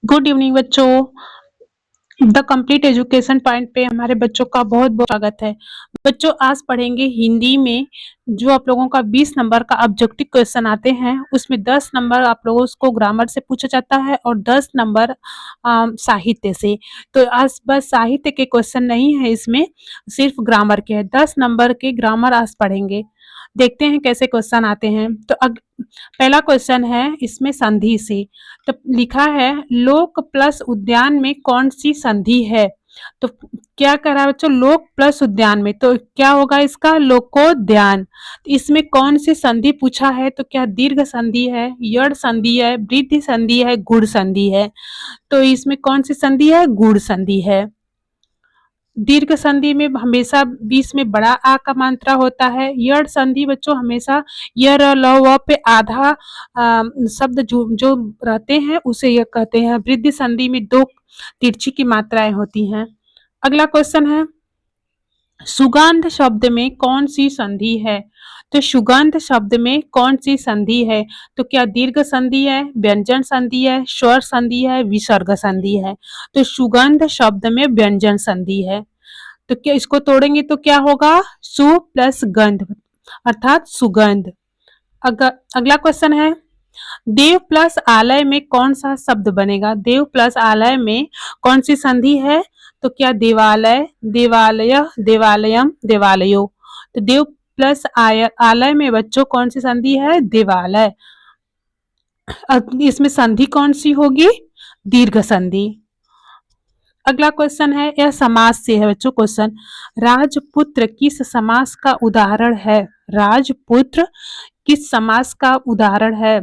Good evening बच्चों। The complete education point पे हमारे बच्चों का बहुत बहुत स्वागत है। बच्चों आज पढ़ेंगे हिंदी में जो आप लोगों का 20 नंबर का ऑब्जेक्टिव क्वेश्चन आते हैं, उसमें 10 नंबर आप लोगों को ग्रामर से पूछा जाता है और 10 नंबर साहित्य से। तो आज बस साहित्य के क्वेश्चन नहीं है, इसमें सिर्फ ग्रामर के है। 10 नंबर के ग्रामर आज पढ़ेंगे। देखते हैं कैसे क्वेश्चन आते हैं। तो पहला क्वेश्चन है इसमें संधि से। तो लिखा है लोक प्लस उद्यान में कौन सी संधि है। तो क्या कह रहा है बच्चों, लोक प्लस उद्यान में, तो क्या होगा इसका, लोकोद्यान। तो इसमें कौन सी संधि पूछा है, तो क्या दीर्घ संधि है, यड़ संधि है, वृद्धि संधि है, गुण संधि है। तो इसमें कौन सी संधि है, गुण संधि है। दीर्घ संधि में हमेशा बीच में बड़ा आ का मात्रा होता है। यड़ संधि बच्चों हमेशा य र ल व पे आधा शब्द जो रहते हैं उसे यह कहते हैं। वृद्धि संधि में दो तिरछी की मात्राएं होती हैं। अगला क्वेश्चन है सुगंध शब्द में कौन सी संधि है। तो सुगंध शब्द में कौन सी संधि है, तो क्या दीर्घ संधि है, व्यंजन संधि है, स्वर संधि है, विसर्ग संधि है। तो सुगंध शब्द में व्यंजन संधि है। तो क्या इसको तोड़ेंगे तो क्या होगा, सु प्लस गंध अर्थात सुगंध। अगला क्वेश्चन है देव प्लस आलय में कौन सा शब्द बनेगा। देव प्लस आलय में कौन सी संधि है, तो क्या देवालय, देवालय, देवालयम, देवालयो। तो देव प्लस आलय में बच्चों कौन सी संधि है, देवालय। इसमें संधि कौन सी होगी, दीर्घ संधि। अगला क्वेश्चन है, यह समास से है बच्चों क्वेश्चन। राजपुत्र किस समास का उदाहरण है। राजपुत्र किस समास का उदाहरण है,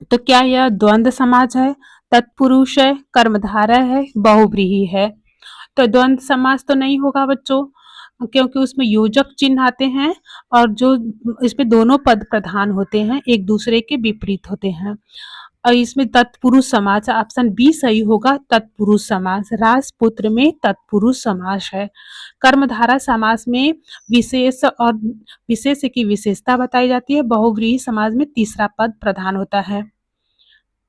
तो क्या यह द्वंद्व समास है, तत्पुरुष है, कर्मधारय है, बहुव्रीहि है। तो द्वंद्व समास तो नहीं होगा बच्चों, क्योंकि उसमें योजक चिन्ह आते हैं और जो इसमें दोनों पद प्रधान होते हैं, एक दूसरे के विपरीत होते हैं। और इसमें तत्पुरुष समास, ऑप्शन बी सही होगा, तत्पुरुष समास। राजपुत्र में तत्पुरुष समास है। कर्मधारय समास में विशेष और विशेष की विशेषता बताई जाती है। बहुव्रीहि समास में तीसरा पद प्रधान होता है।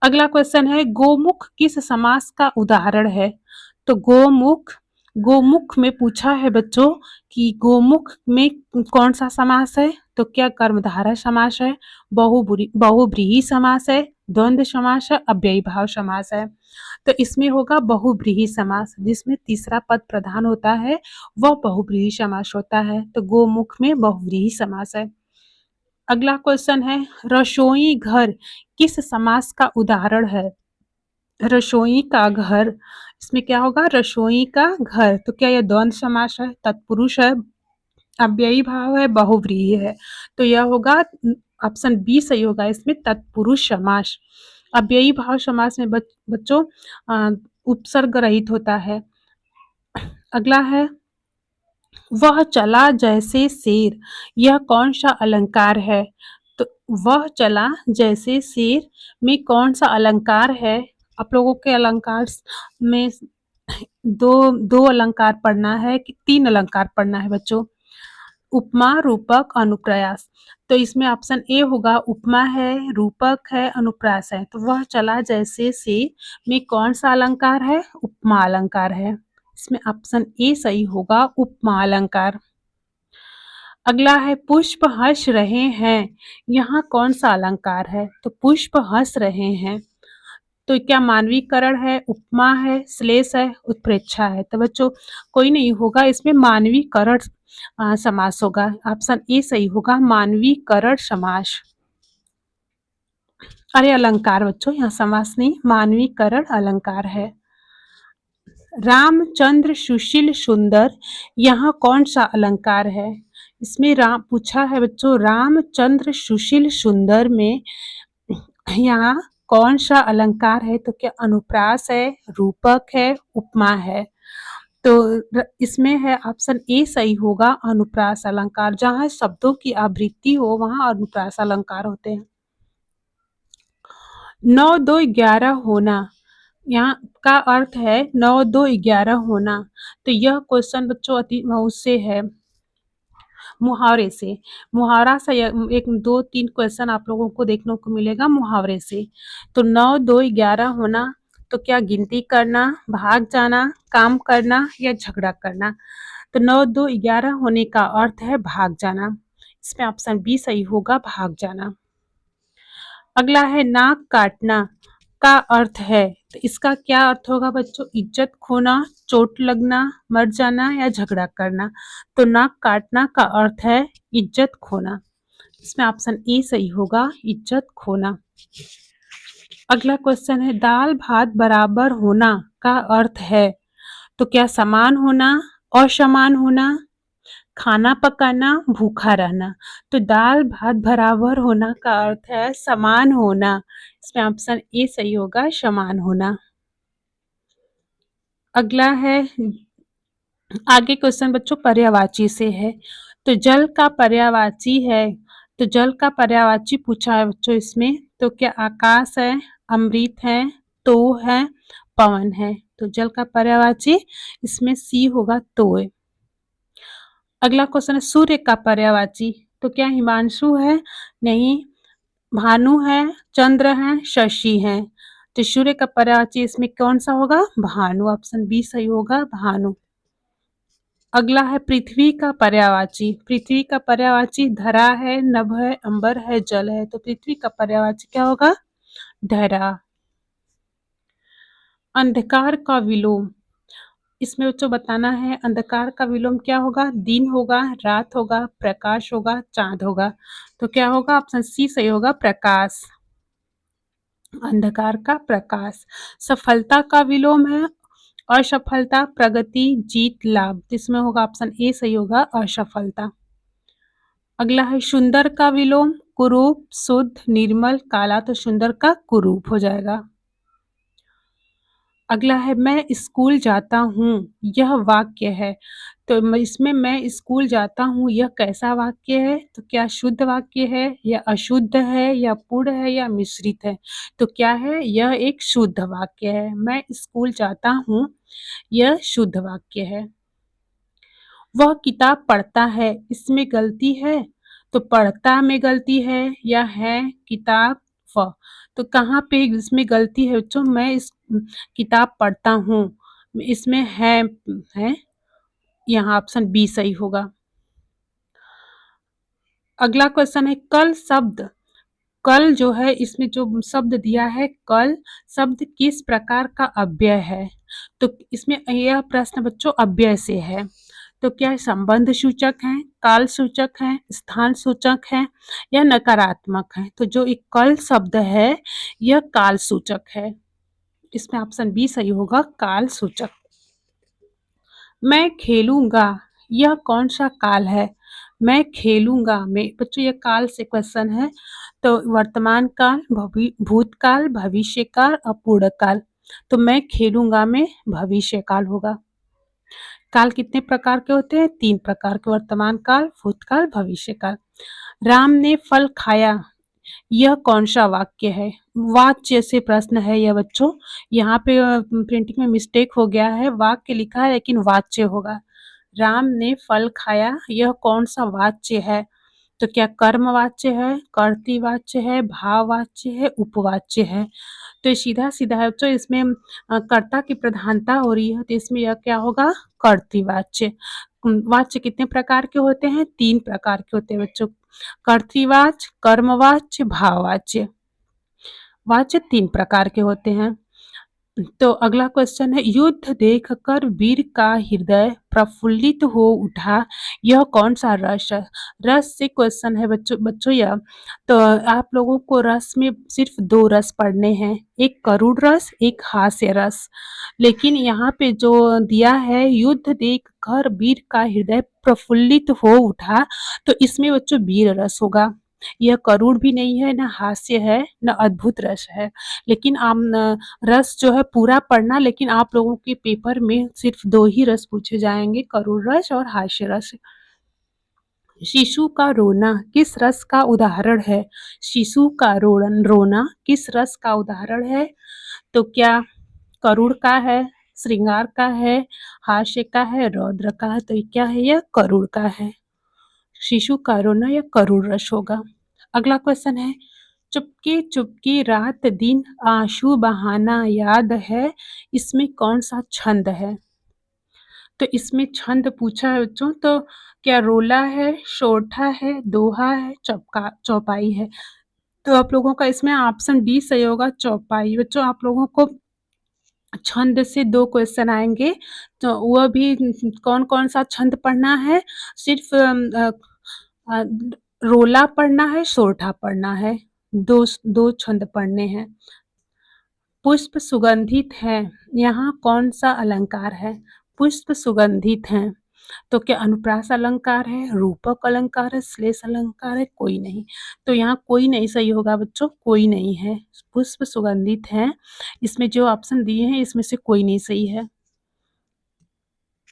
अगला क्वेश्चन है गोमुख किस समास का उदाहरण है। तो गोमुख में पूछा है बच्चों कि गोमुख में कौन सा समास है, तो क्या कर्मधारय समास है, बहुव्रीहि समास है, द्वंद्व समास है, अव्ययी भाव समास है। तो इसमें होगा बहुव्रीहि समास, जिसमें तीसरा पद प्रधान होता है वह बहुव्रीहि समास होता है। तो गोमुख में बहुव्रीहि समास है। अगला क्वेश्चन है रसोई घर किस समास का उदाहरण है। रसोई का घर, इसमें क्या होगा, रसोई का घर। तो क्या यह द्वंद्व समास है, तत्पुरुष है, अव्ययी भाव है, बहुव्रीहि है। तो यह होगा ऑप्शन बी सही होगा, इसमें तत्पुरुष समास। अव्ययी भाव समास में बच्चों उपसर्ग रहित होता है। अगला है वह चला जैसे शेर, यह कौन सा अलंकार है। तो वह चला जैसे शेर में कौन सा अलंकार है। आप लोगों के अलंकार में दो अलंकार पढ़ना है कि 3 अलंकार पढ़ना है बच्चों, उपमा, रूपक, अनुप्रास। तो इसमें ऑप्शन ए होगा, उपमा है, रूपक है, अनुप्रास है। तो वह चला जैसे से में कौन सा अलंकार है, उपमा अलंकार है। इसमें ऑप्शन ए सही होगा, उपमा अलंकार। अगला है पुष्प हंस रहे हैं, यहाँ कौन सा अलंकार है। तो पुष्प हंस रहे हैं, तो क्या मानवीकरण है, उपमा है, श्लेष है, उत्प्रेक्षा है। तो बच्चों कोई नहीं होगा, इसमें मानवीकरण समास होगा। ऑप्शन ए सही होगा, मानवीकरण समास। अरे अलंकार बच्चों, यहाँ समास नहीं, मानवीकरण अलंकार है। रामचंद्र सुशील सुंदर, यहाँ कौन सा अलंकार है। इसमें राम पूछा है बच्चों, रामचंद्र सुशील सुंदर में यहाँ कौन सा अलंकार है। तो क्या अनुप्रास है, रूपक है, उपमा है। तो इसमें है ऑप्शन ए सही होगा, अनुप्रास अलंकार। जहाँ शब्दों की आवृत्ति हो वहां अनुप्रास अलंकार होते हैं। 9 2 11 होना, यहाँ का अर्थ है 9 2 11 होना। तो यह क्वेश्चन बच्चों अति उससे है, मुहावरे से। मुहावरा से 1 2 3 क्वेश्चन आप लोगों को देखने को मिलेगा मुहावरे से। तो 9 2 11 होना, तो क्या गिनती करना, भाग जाना, काम करना या झगड़ा करना। तो 9, 2, 11 होने का अर्थ है भाग जाना। इसमें ऑप्शन बी सही होगा, भाग जाना। अगला है नाक काटना का अर्थ है, तो इसका क्या अर्थ होगा बच्चों? इज्जत खोना, चोट लगना, मर जाना या झगड़ा करना। तो नाक काटना का अर्थ है इज्जत खोना। इसमें ऑप्शन ए सही होगा, इज्जत खोना। अगला क्वेश्चन है दाल भात बराबर होना का अर्थ है, तो क्या समान होना, असमान होना, खाना पकाना, भूखा रहना। तो दाल भात बराबर होना का अर्थ है समान होना। इसमें ऑप्शन ए सही होगा, समान होना। अगला है आगे क्वेश्चन बच्चों पर्यायवाची से है, तो जल का पर्यायवाची है, तो जल का पर्यायवाची पूछा है बच्चों इसमें, तो क्या आकाश है, अमृत है, तो है, पवन है। तो जल का पर्यायवाची इसमें सी होगा, तो है। अगला क्वेश्चन है सूर्य का पर्यायवाची, तो क्या हिमांशु है? नहीं। भानु है, चंद्र है, शशि है। तो सूर्य का पर्यायवाची इसमें कौन सा होगा? भानु। ऑप्शन बी सही होगा, भानु। अगला है पृथ्वी का पर्यायवाची, पृथ्वी का पर्यायवाची धरा है, नभ है, अंबर है, जल है। तो पृथ्वी का पर्यायवाची क्या होगा? धरा। अंधकार का विलोम, इसमें बच्चों बताना है अंधकार का विलोम क्या होगा? दिन होगा, रात होगा, प्रकाश होगा, चांद होगा। तो क्या होगा? ऑप्शन सी सही होगा, प्रकाश। अंधकार का प्रकाश। सफलता का विलोम है असफलता, प्रगति, जीत, लाभ। इसमें होगा ऑप्शन ए सही होगा, असफलता। अगला है सुंदर का विलोम कुरूप, शुद्ध, निर्मल, काला। तो सुंदर का कुरूप हो जाएगा। अगला है मैं स्कूल जाता हूँ, यह वाक्य है, तो इसमें मैं स्कूल जाता हूँ यह कैसा वाक्य है? तो क्या शुद्ध वाक्य है या अशुद्ध है या पूर्ण है या मिश्रित है? तो क्या है? यह एक शुद्ध वाक्य है। मैं स्कूल जाता हूँ यह शुद्ध वाक्य है। वह किताब पढ़ता है, इसमें गलती है? तो पढ़ता में गलती है या है किताब व, तो कहाँ पे इसमें गलती है बच्चों? मैं इस किताब पढ़ता हूँ, इसमें है यहाँ ऑप्शन बी सही होगा। अगला क्वेश्चन है कल शब्द, कल जो है इसमें जो शब्द दिया है कल शब्द किस प्रकार का अव्यय है? तो इसमें यह प्रश्न बच्चों अव्यय से है। तो क्या संबंध सूचक है, काल सूचक है, स्थान सूचक है या नकारात्मक है? तो जो एक कल शब्द है यह काल सूचक है। इसमें ऑप्शन बी सही होगा, काल सूचक। मैं खेलूंगा यह कौन सा काल है? मैं खेलूंगा में बच्चों यह काल से क्वेश्चन है, तो वर्तमान काल, भूतकाल, भविष्य काल, अपूर्ण काल। तो मैं खेलूंगा में भविष्य काल होगा। काल कितने प्रकार के होते हैं? 3 प्रकार के, वर्तमान काल, भूतकाल, भविष्य काल। राम ने फल खाया यह कौन सा वाक्य है? वाच्य से प्रश्न है यह बच्चों, यहाँ पे प्रिंटिंग में मिस्टेक हो गया है, वाक्य लिखा है लेकिन वाच्य होगा। राम ने फल खाया यह कौन सा वाच्य है? तो क्या कर्मवाच्य है, कर्तृवाच्य है, भाववाच्य है, उपवाच्य है? तो सीधा सीधा है बच्चों, इसमें कर्ता की प्रधानता हो रही है, तो इसमें यह क्या होगा? कर्तृवाच्य। वाच्य कितने प्रकार के होते हैं? 3 प्रकार के होते हैं बच्चों, कर्तृवाच्य, कर्मवाच्य, भाववाच्य। वाच्य 3 प्रकार के होते हैं। तो अगला क्वेश्चन है युद्ध देखकर वीर का हृदय प्रफुल्लित हो उठा यह कौन सा रस है? रस से क्वेश्चन है बच्चों यह, तो आप लोगों को रस में सिर्फ 2 रस पढ़ने हैं, एक करुण रस, एक हास्य रस। लेकिन यहाँ पे जो दिया है युद्ध देखकर वीर का हृदय प्रफुल्लित हो उठा, तो इसमें बच्चों वीर रस होगा। यह करुण भी नहीं है, न हास्य है, न अद्भुत रस है। लेकिन आम रस जो है पूरा पढ़ना, लेकिन आप लोगों के पेपर में सिर्फ 2 ही रस पूछे जाएंगे, करुण रस और हास्य रस। शिशु का रोना किस रस का उदाहरण है? शिशु का रोना किस रस का उदाहरण है? तो क्या करुण का है, श्रृंगार का है, हास्य का है, रौद्र का है? तो क्या है? यह करुण का है। शिशु का रोना या करुण रस होगा। अगला क्वेश्चन है चुपके चुपके रात दिन आंसू बहाना याद है, इसमें कौन-सा छंद है? तो इसमें छंद पूछा है बच्चों, तो क्या रोला है, सोरठा है, दोहा है, चौपाई है? तो आप लोगों का इसमें ऑप्शन डी सही होगा, चौपाई। बच्चों आप लोगों को छंद से 2 क्वेश्चन आएँगे, तो वह भी कौन-कौन सा छंद पढ़ना है? सिर्फ़ अ, रोला पढ़ना है, सोरठा पढ़ना है। 2 छंद पढ़ने हैं। पुष्प सुगंधित हैं, यहाँ कौन-सा अलंकार है? पुष्प सुगंधित हैं, तो क्या अनुप्रास अलंकार है, रूपक अलंकार है, श्लेष अलंकार है? कोई नहीं। तो यहाँ कोई नहीं सही होगा बच्चों, कोई नहीं है। पुष्प सुगंधित हैं, इसमें जो ऑप्शन दिए हैं इसमें से कोई नहीं सही है।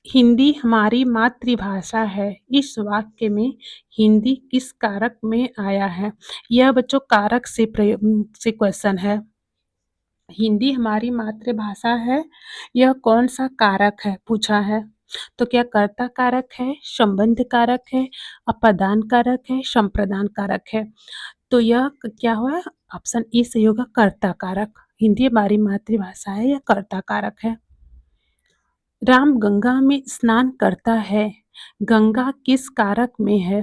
हिंदी हमारी मातृभाषा है, इस वाक्य में हिंदी किस कारक में आया है? यह बच्चों कारक से क्वेश्चन है। हिंदी हमारी मातृभाषा है, यह कौन-सा कारक है पूछा है। तो क्या कर्ता कारक है, संबंध कारक है, अपादान कारक है, संप्रदान कारक है? तो यह क्या हुआ? ऑप्शन ए सही होगा, कर्ता कारक। हिंदी हमारी मातृभाषा है, यह कर्ता कारक है। राम गंगा में स्नान करता है, गंगा किस कारक में है?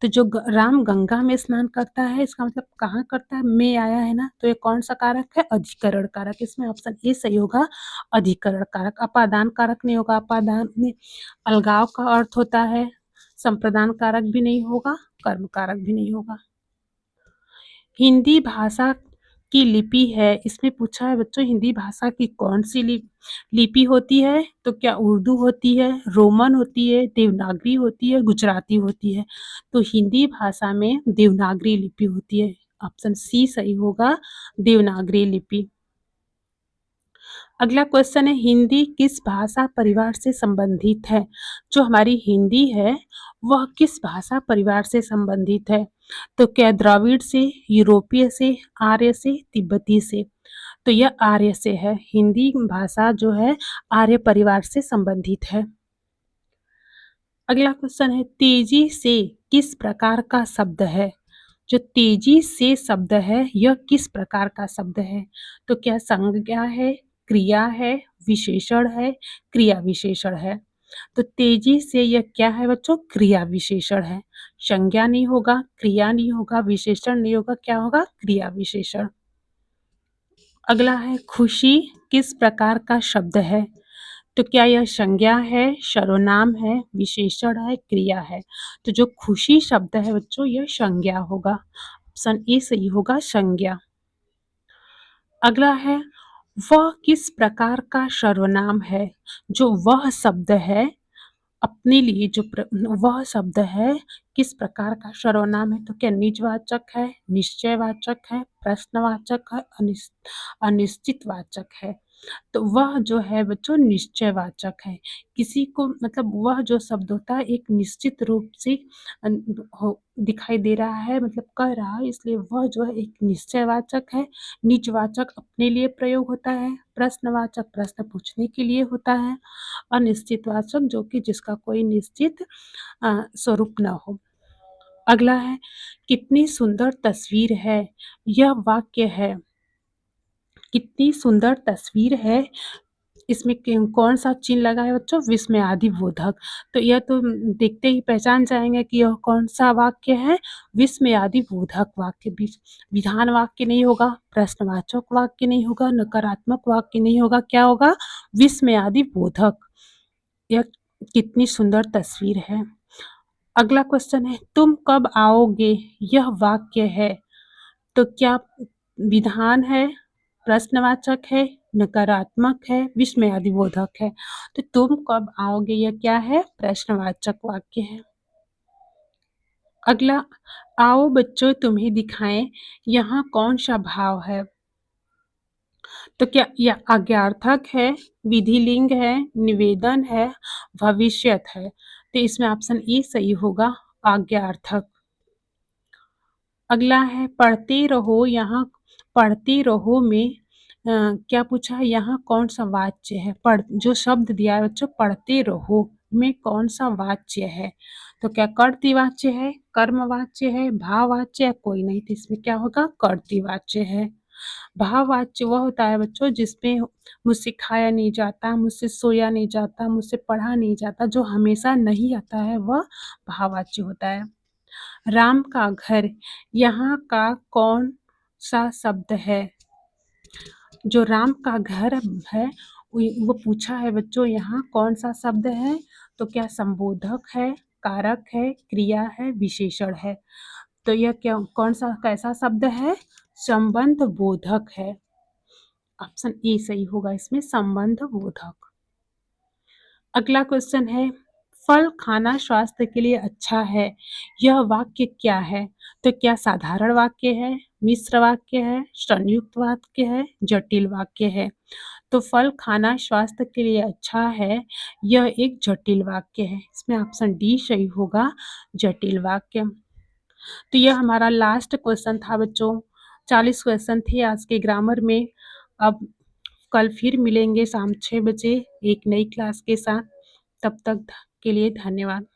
तो जो राम गंगा में स्नान करता है, इसका मतलब कहाँ करता है? में आया है ना, तो ये कौन सा कारक है? अधिकरण कारक। इसमें ऑप्शन ए सही होगा, अधिकरण कारक। अपादान कारक नहीं होगा, अपादान में अलगाव का अर्थ होता है। संप्रदान कारक भी नहीं होगा, कर्म कारक भी नहीं होगा। हिंदी भाषा की लिपि है, इसमें पूछा है बच्चों हिंदी भाषा की कौन सी लिपि होती है? तो क्या उर्दू होती है, रोमन होती है, देवनागरी होती है, गुजराती होती है? तो हिंदी भाषा में देवनागरी लिपि होती है। ऑप्शन सी सही होगा, देवनागरी लिपि। अगला क्वेश्चन है, हिंदी किस भाषा परिवार से संबंधित है? जो हमारी हिंदी है वह किस भाषा परिवार से संबंधित है? तो क्या द्रविड़ से, यूरोपीय से, आर्य से, तिब्बती से? तो यह आर्य से है। हिंदी भाषा जो है आर्य परिवार से संबंधित है। अगला क्वेश्चन है, तेजी से किस प्रकार का शब्द है? जो तेजी से शब्द है यह किस प्रकार का शब्द है? तो क्या संज्ञा है, क्रिया है, विशेषण है, क्रिया विशेषण है? तो तेजी से यह क्या है बच्चों? क्रिया विशेषण है। संज्ञा नहीं होगा, क्रिया नहीं होगा, विशेषण नहीं होगा, क्या होगा? क्रिया विशेषण। अगला है, खुशी किस प्रकार का शब्द है? तो क्या यह संज्ञा है, सर्वनाम है, विशेषण है, क्रिया है? तो जो खुशी शब्द है बच्चों यह संज्ञा होगा। ऑप्शन ए सही होगा, संज्ञा। अगला है, वह किस प्रकार का सर्वनाम है? जो वह शब्द है अपने लिए वह शब्द है किस प्रकार का सर्वनाम है? तो क्या निजवाचक है, निश्चयवाचक है, प्रश्नवाचक है, अनिश्चितवाचक है? तो वह जो है बच्चों निश्चयवाचक है। किसी को मतलब वह जो शब्द होता है एक निश्चित रूप से दिखाई दे रहा है, मतलब कह रहा है, इसलिए वह जो है एक निश्चयवाचक है। निजवाचक अपने लिए प्रयोग होता है, प्रश्नवाचक प्रश्न पूछने के लिए होता है, अनिश्चितवाचक जो कि जिसका कोई निश्चित स्वरूप न हो। अगला है, कितनी सुंदर तस्वीर है, यह वाक्य है। कितनी सुंदर तस्वीर है, इसमें कौन सा चिन्ह लगा है बच्चों? विस्मयादि बोधक। तो यह तो देखते ही पहचान जाएंगे कि यह कौन सा वाक्य है, विस्मयादि बोधक वाक्य। विधान वाक्य नहीं होगा, प्रश्नवाचक वाक्य नहीं होगा, नकारात्मक वाक्य नहीं होगा, क्या होगा? विस्मयादि बोधक। यह कितनी सुंदर तस्वीर है। अगला क्वेश्चन है, तुम कब आओगे, यह वाक्य है। तो क्या विधान है, प्रश्नवाचक है, नकारात्मक है, विस्मयादिबोधक है? तो तुम कब आओगे यह क्या है? प्रश्नवाचक वाक्य है। अगला, आओ बच्चों तुम्हें दिखाएं, यहाँ कौन सा भाव है? तो क्या यह आज्ञार्थक है, विधिलिंग है, निवेदन है, भविष्यत है? तो इसमें ऑप्शन ए सही होगा, आज्ञार्थक। अगला है, पढ़ते रहो, यहाँ पढ़ते रहो में क्या पूछा है? यहाँ कौन सा वाच्य है? जो शब्द दिया है बच्चों पढ़ते रहो में कौन सा वाच्य है? तो क्या कर्तृवाच्य है, कर्मवाच्य है, भाववाच्य है? कोई नहीं, तो इसमें क्या होगा? कर्तृवाच्य है। भाववाच्य वह होता है बच्चों जिसमें मुझसे खाया नहीं जाता, मुझसे सोया नहीं जाता, मुझसे पढ़ा नहीं जाता, जो हमेशा नहीं आता है वह भाववाच्य होता है। राम का घर यहाँ का कौन सा शब्द है? जो राम का घर है वो पूछा है बच्चों, यहाँ कौन सा शब्द है? तो क्या संबोधक है, कारक है, क्रिया है, विशेषण है? तो यह क्या कौन सा कैसा शब्द है? संबंध बोधक है। ऑप्शन ए सही होगा इसमें, संबंध बोधक। अगला क्वेश्चन है, फल खाना स्वास्थ्य के लिए अच्छा है, यह वाक्य क्या है? तो क्या साधारण वाक्य है, मिश्र वाक्य है, संयुक्त वाक्य है, जटिल वाक्य है? तो फल खाना स्वास्थ्य के लिए अच्छा है, यह एक जटिल वाक्य है। इसमें ऑप्शन डी सही होगा, जटिल वाक्य। तो यह हमारा लास्ट क्वेश्चन था बच्चों। 40 क्वेश्चन थे आज के ग्रामर में। अब कल फिर मिलेंगे शाम 6 बजे एक नई क्लास के साथ। तब तक के लिए धन्यवाद।